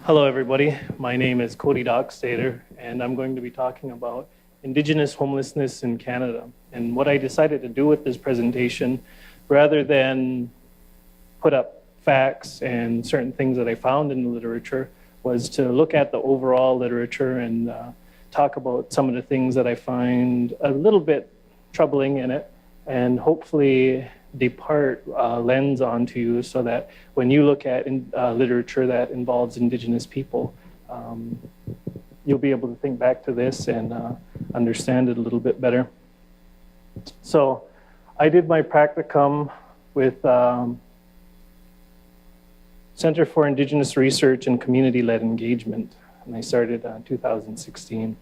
Hello, everybody. My name is Kody Doxtater, and I'm going to be talking about Indigenous homelessness in Canada. And what I decided to do with this presentation, rather than put up facts and certain things that I found in the literature, was to look at the overall literature and talk about some of the things that I find a little bit troubling in it, and hopefully depart lens onto you so that when you look at literature that involves Indigenous people, you'll be able to think back to this and understand it a little bit better. So I did my practicum with Center for Indigenous Research and Community-Led Engagement, and I started in 2016.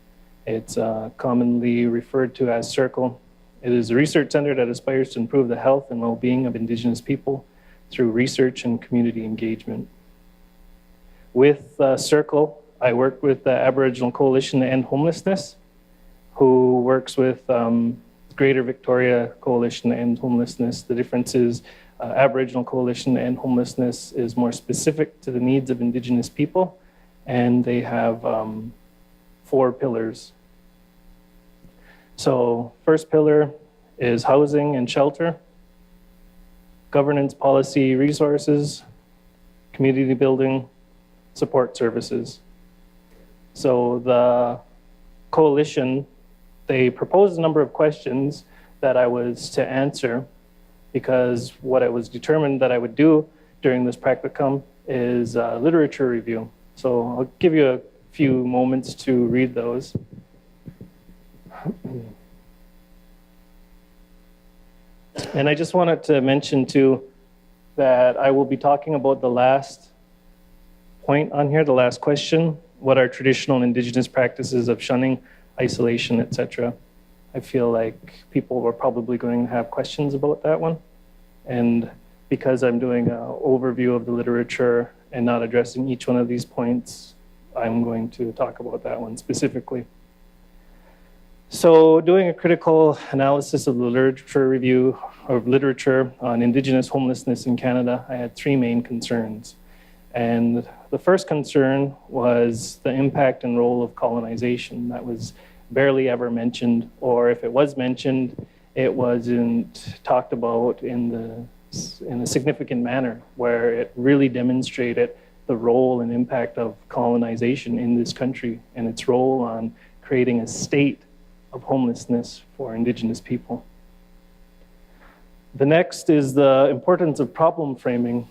It's commonly referred to as CIRCLE. It is a research center that aspires to improve the health and well-being of Indigenous people through research and community engagement. With CIRCLE, I work with the Aboriginal Coalition to End Homelessness, who works with Greater Victoria Coalition to End Homelessness. The difference is Aboriginal Coalition to End Homelessness is more specific to the needs of Indigenous people, and they have 4 pillars. So first pillar is housing and shelter, governance, policy, resources, community building, support services. So the coalition, they proposed a number of questions that I was to answer, because what it was determined that I would do during this practicum is literature review. So I'll give you a few moments to read those. And I just wanted to mention too that I will be talking about the last point on here, the last question: what are traditional Indigenous practices of shunning, isolation, etc.? I feel like people were probably going to have questions about that one. And because I'm doing an overview of the literature and not addressing each one of these points, I'm going to talk about that one specifically. So doing a critical analysis of the literature review of literature on Indigenous homelessness in Canada, I had 3 main concerns. And the first concern was the impact and role of colonization. That was barely ever mentioned, or if it was mentioned, it wasn't talked about in a significant manner, where it really demonstrated the role and impact of colonization in this country and its role on creating a state of homelessness for Indigenous people. The next is the importance of problem framing.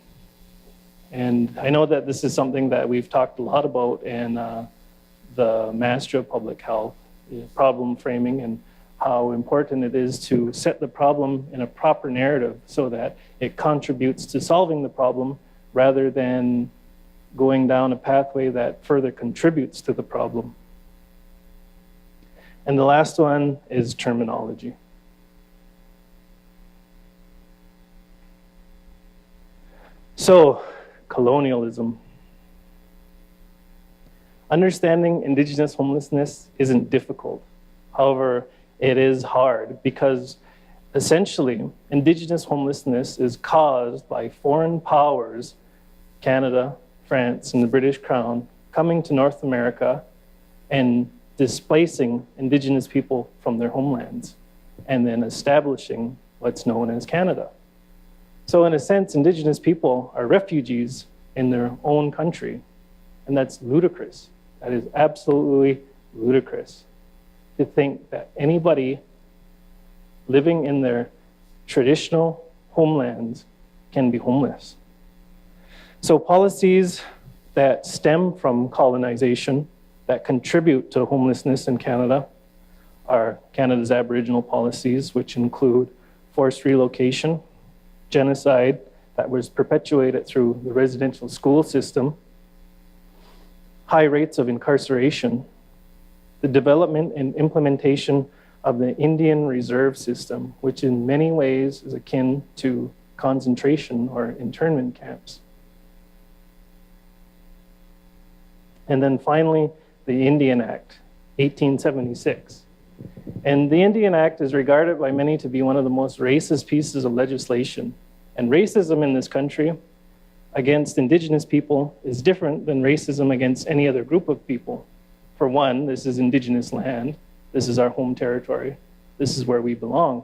And I know that this is something that we've talked a lot about in the Master of Public Health, problem framing, and how important it is to set the problem in a proper narrative so that it contributes to solving the problem rather than going down a pathway that further contributes to the problem. And the last one is terminology. So, colonialism. Understanding Indigenous homelessness isn't difficult. However, it is hard because essentially Indigenous homelessness is caused by foreign powers, Canada, France, and the British Crown, coming to North America and displacing Indigenous people from their homelands and then establishing what's known as Canada. So in a sense, Indigenous people are refugees in their own country, and that's ludicrous. That is absolutely ludicrous to think that anybody living in their traditional homelands can be homeless. So policies that stem from colonization that contribute to homelessness in Canada are Canada's Aboriginal policies, which include forced relocation, genocide that was perpetuated through the residential school system, high rates of incarceration, the development and implementation of the Indian Reserve System, which in many ways is akin to concentration or internment camps. And then finally, the Indian Act, 1876. And the Indian Act is regarded by many to be one of the most racist pieces of legislation. And racism in this country against Indigenous people is different than racism against any other group of people. For one, this is Indigenous land. This is our home territory. This is where we belong.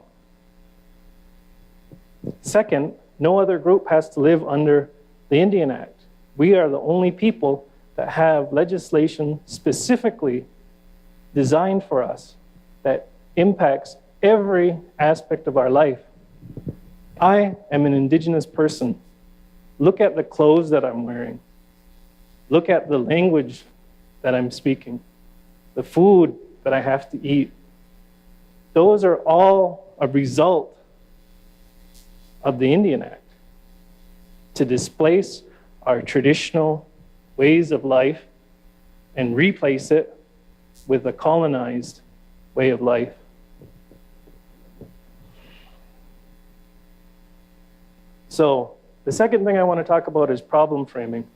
Second, no other group has to live under the Indian Act. We are the only people that have legislation specifically designed for us that impacts every aspect of our life. I am an Indigenous person. Look at the clothes that I'm wearing. Look at the language that I'm speaking, the food that I have to eat. Those are all a result of the Indian Act to displace our traditional ways of life and replace it with a colonized way of life. So the second thing I want to talk about is problem framing.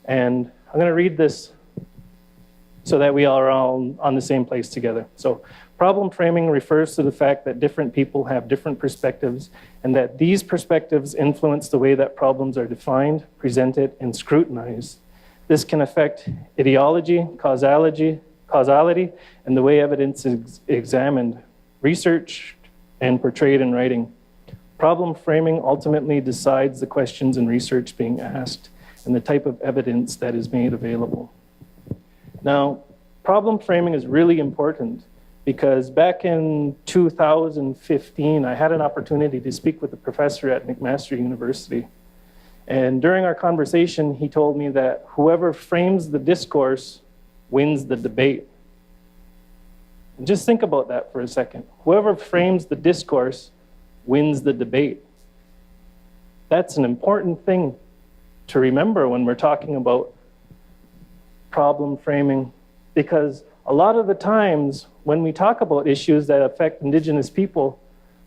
And I'm going to read this so that we are all on the same place together. So problem framing refers to the fact that different people have different perspectives and that these perspectives influence the way that problems are defined, presented, and scrutinized. This can affect ideology, causality, and the way evidence is examined, researched, and portrayed in writing. Problem framing ultimately decides the questions and research being asked and the type of evidence that is made available. Now, problem framing is really important because back in 2015, I had an opportunity to speak with a professor at McMaster University. And during our conversation, he told me that whoever frames the discourse wins the debate. And just think about that for a second. Whoever frames the discourse wins the debate. That's an important thing to remember when we're talking about problem framing, because a lot of the times when we talk about issues that affect Indigenous people,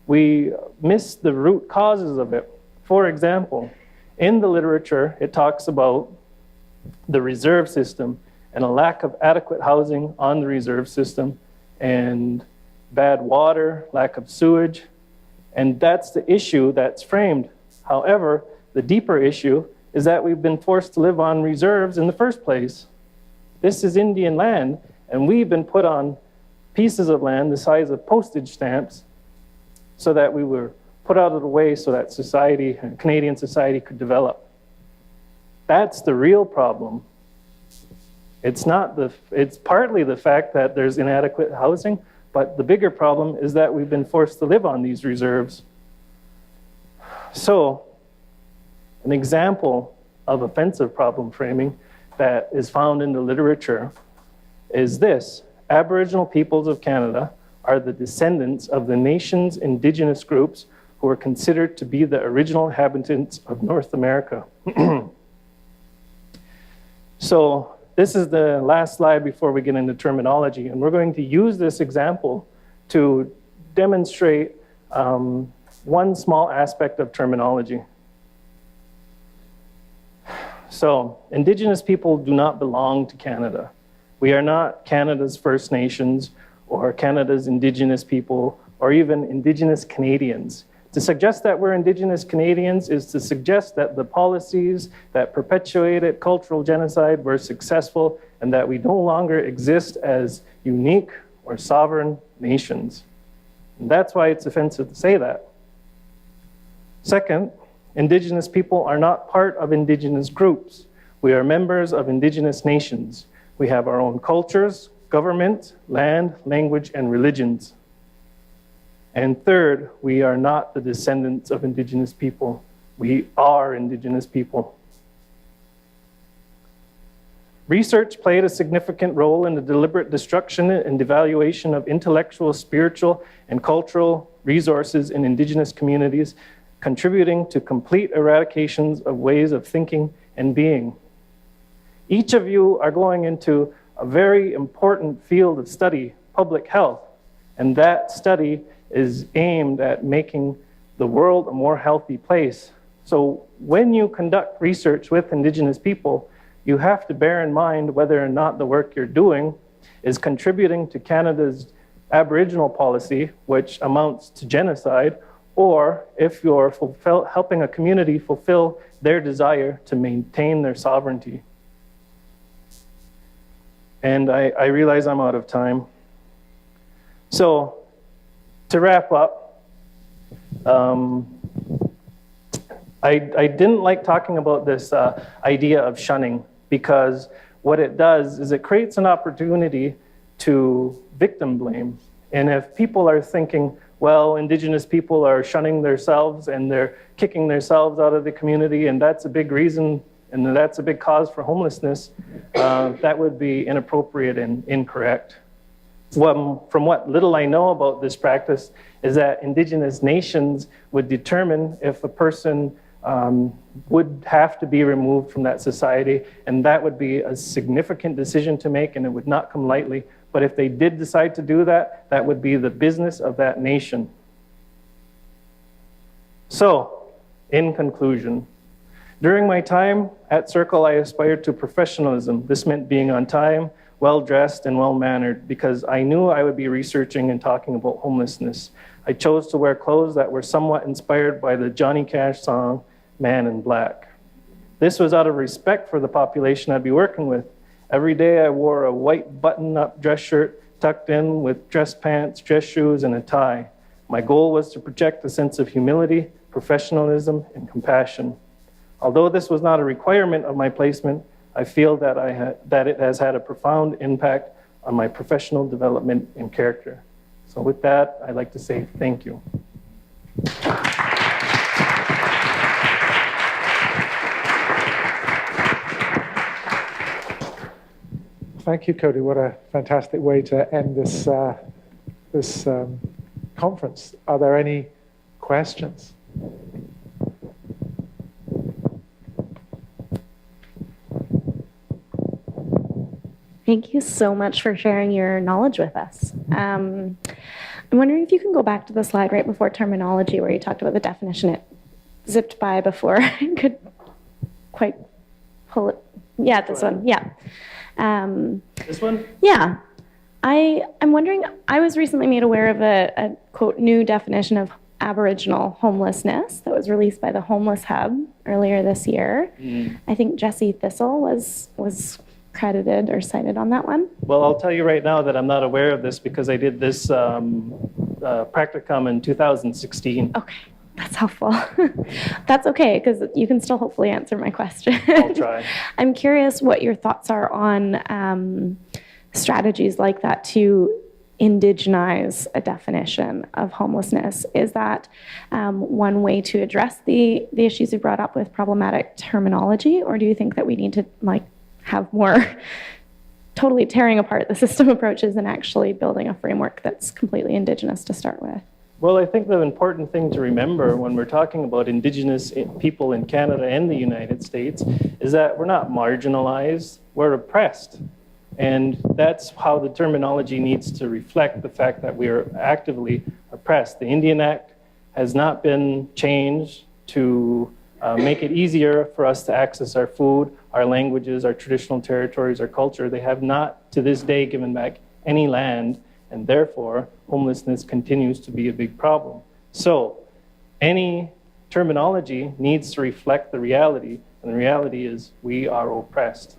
we miss the root causes of it. For example, in the literature, it talks about the reserve system and a lack of adequate housing on the reserve system and bad water, lack of sewage, and that's the issue that's framed. However, the deeper issue is that we've been forced to live on reserves in the first place. This is Indian land, and we've been put on pieces of land the size of postage stamps so that we were put out of the way so that society, Canadian society, could develop. That's the real problem. It's partly the fact that there's inadequate housing, but the bigger problem is that we've been forced to live on these reserves. So, an example of offensive problem framing that is found in the literature is this: Aboriginal peoples of Canada are the descendants of the nation's Indigenous groups who are considered to be the original inhabitants of North America. So this is the last slide before we get into terminology, and we're going to use this example to demonstrate one small aspect of terminology. So, Indigenous people do not belong to Canada. We are not Canada's First Nations or Canada's Indigenous people or even Indigenous Canadians. To suggest that we're Indigenous Canadians is to suggest that the policies that perpetuated cultural genocide were successful and that we no longer exist as unique or sovereign nations. And that's why it's offensive to say that. Second, Indigenous people are not part of Indigenous groups. We are members of Indigenous nations. We have our own cultures, government, land, language, and religions. And third, we are not the descendants of Indigenous people. We are Indigenous people. Research played a significant role in the deliberate destruction and devaluation of intellectual, spiritual, and cultural resources in Indigenous communities, contributing to complete eradications of ways of thinking and being. Each of you are going into a very important field of study, public health, and that study is aimed at making the world a more healthy place. So when you conduct research with Indigenous people, you have to bear in mind whether or not the work you're doing is contributing to Canada's Aboriginal policy, which amounts to genocide, or if you're helping a community fulfill their desire to maintain their sovereignty. And I realize I'm out of time. So, to wrap up, I didn't like talking about this idea of shunning, because what it does is it creates an opportunity to victim blame. And if people are thinking, well, Indigenous people are shunning themselves and they're kicking themselves out of the community, and that's a big reason and that's a big cause for homelessness, that would be inappropriate and incorrect. From what little I know about this practice is that Indigenous nations would determine if a person would have to be removed from that society, and that would be a significant decision to make, and it would not come lightly. But if they did decide to do that, that would be the business of that nation. So, in conclusion, during my time at Circle, I aspired to professionalism. This meant being on time, well-dressed, and well-mannered, because I knew I would be researching and talking about homelessness. I chose to wear clothes that were somewhat inspired by the Johnny Cash song, Man in Black. This was out of respect for the population I'd be working with. Every day I wore a white button-up dress shirt tucked in with dress pants, dress shoes, and a tie. My goal was to project a sense of humility, professionalism, and compassion. Although this was not a requirement of my placement, I feel that it has had a profound impact on my professional development and character. So with that, I'd like to say thank you. Thank you, Kody. What a fantastic way to end this, conference. Are there any questions? Thank you so much for sharing your knowledge with us. I'm wondering if you can go back to the slide right before terminology where you talked about the definition. It zipped by before I could quite pull it. Yeah, this one. Yeah. This one? Yeah. I'm wondering, I was recently made aware of a quote, new definition of Aboriginal homelessness that was released by the Homeless Hub earlier this year. I think Jesse Thistle was credited or cited on that one. Well, I'll tell you right now that I'm not aware of this because I did this practicum in 2016. Okay, that's helpful. That's okay, because you can still hopefully answer my question. I'll try. I'm curious what your thoughts are on strategies like that to indigenize a definition of homelessness. Is that one way to address the issues you brought up with problematic terminology, or do you think that we need to have more totally tearing apart the system approaches and actually building a framework that's completely Indigenous to start with? Well, I think the important thing to remember when we're talking about Indigenous people in Canada and the United States is that we're not marginalized, we're oppressed. And that's how the terminology needs to reflect the fact that we are actively oppressed. The Indian Act has not been changed to make it easier for us to access our food, our languages, our traditional territories, our culture. They have not, to this day, given back any land, and therefore, homelessness continues to be a big problem. So, any terminology needs to reflect the reality, and the reality is we are oppressed.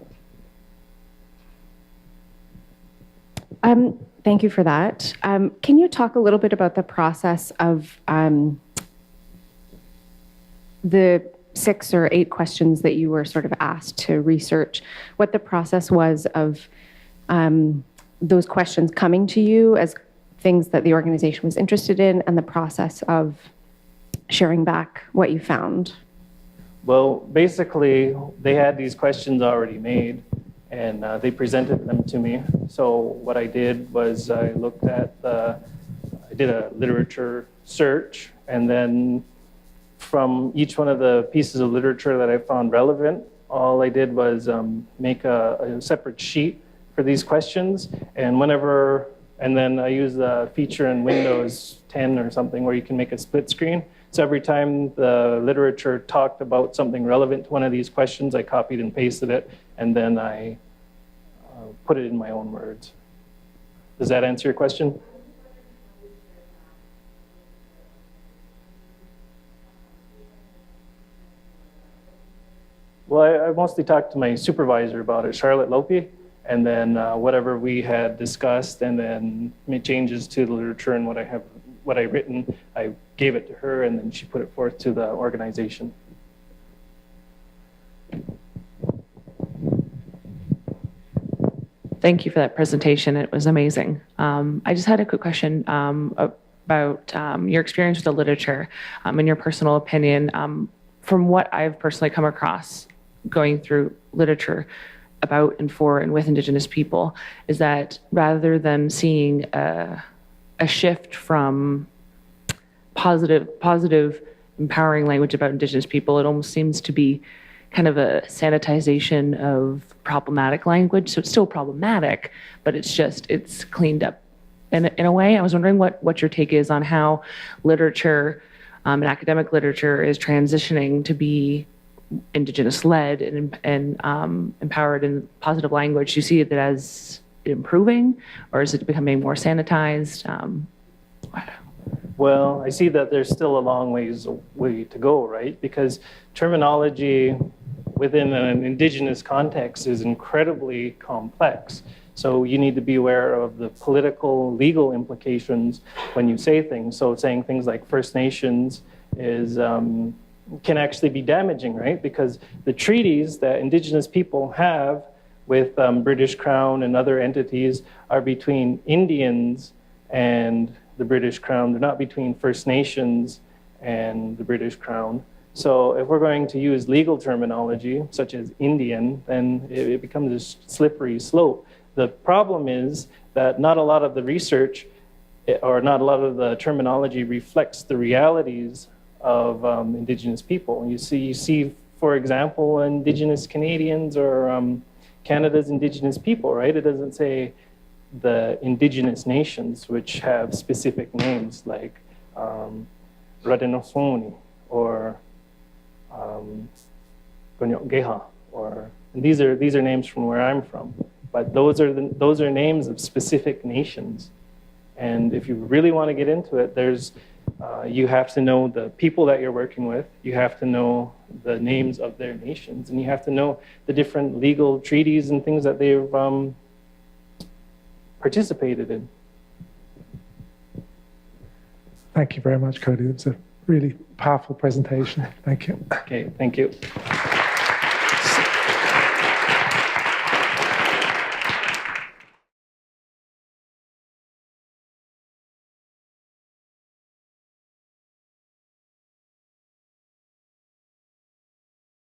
Thank you for that. Can you talk a little bit about the process of the 6 or 8 questions that you were sort of asked to research, what the process was of those questions coming to you as things that the organization was interested in, and the process of sharing back what you found? Well, basically, they had these questions already made, and they presented them to me. So what I did was I looked at I did a literature search, and then from each one of the pieces of literature that I found relevant, all I did was make a separate sheet for these questions, and then I used the feature in Windows 10 or something where you can make a split screen. So every time the literature talked about something relevant to one of these questions, I copied and pasted it, and then I put it in my own words. Does that answer your question? Well, I mostly talked to my supervisor about it, Charlotte Lopi, and then whatever we had discussed, and then made changes to the literature and what I written, I gave it to her, and then she put it forth to the organization. Thank you for that presentation. It was amazing. I just had a quick question about your experience with the literature and your personal opinion. From what I've personally come across going through literature about and for and with Indigenous people, is that rather than seeing a shift from positive, empowering language about Indigenous people, it almost seems to be kind of a sanitization of problematic language. So it's still problematic, but it's cleaned up in a way. I was wondering what your take is on how literature and academic literature is transitioning to be Indigenous-led and empowered in positive language. Do you see it as improving, or is it becoming more sanitized? Well, I see that there's still a long way to go, right? Because terminology within an Indigenous context is incredibly complex. So you need to be aware of the political, legal implications when you say things. So saying things like First Nations can actually be damaging, right? Because the treaties that Indigenous people have with British Crown and other entities are between Indians and the British Crown. They're not between First Nations and the British Crown. So if we're going to use legal terminology, such as Indian, then it becomes a slippery slope. The problem is that not a lot of the research or not a lot of the terminology reflects the realities of Indigenous people. You see, for example, Indigenous Canadians or Canada's Indigenous people, right? It doesn't say the Indigenous nations, which have specific names like Radenophoni or Gonyogeha, and these are names from where I'm from. But those are names of specific nations. And if you really want to get into it, you have to know the people that you're working with, you have to know the names of their nations, and you have to know the different legal treaties and things that they've participated in. Thank you very much, Kody. It was a really powerful presentation. Thank you. Okay, thank you.